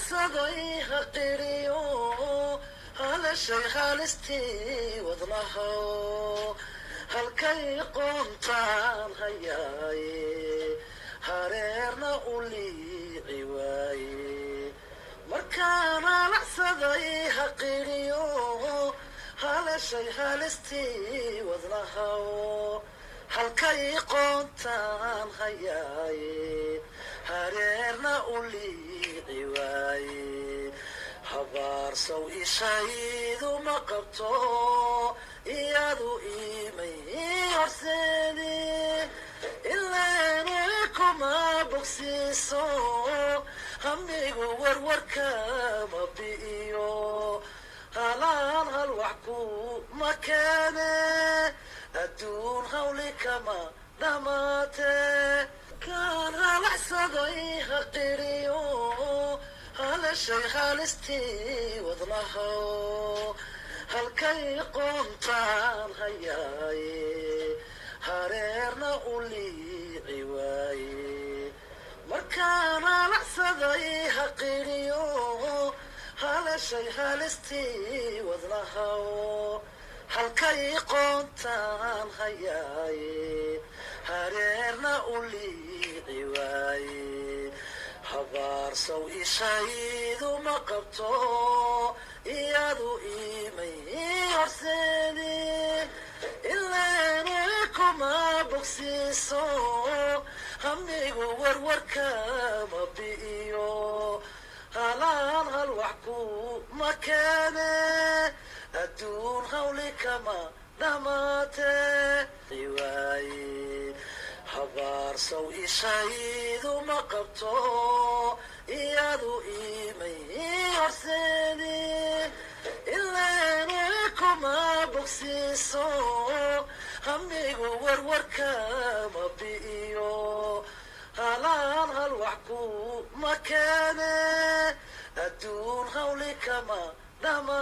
لحظة هقريو هل شي خالستي وضلها هل كي قمتان هياي هريرنا قولي عواي مركانا لحظة هقريو هل شي خالستي وضلها هل كي قمتان هياي هريرنا قولي عواي habaar sow ishaydu ma qabto iyadu iimay horseedi ilaanu kuma bogsiiso hamigu warwarka ma bi'iyo halaan hal wax ku ma keene adduun hawli kama dhamaate kaan halaxsaday haqiriyo هل شي خالستي وضلها هل كي قمتان هياي هريرنا قولي عواي مركانا لحظة هقيريو هل شي خالستي وضلها هل كي قمتان هياي هريرنا قولي عواي habaar sow ishaydu ma qabto iyadu iimay horseedi ilaanu kuma bogsiiso hamigu warwarka ma bi'iyo halaan hal wax ku ma keene adduun hawli kama dhamaate iwaaye habaar sow ishaydu ma qabto iyadu iimay horseedi ilaanu kuma bogsiiso hamigu warwarka ma bi'iyo halaan hal wax ku ma keene adduun hawli kama dhama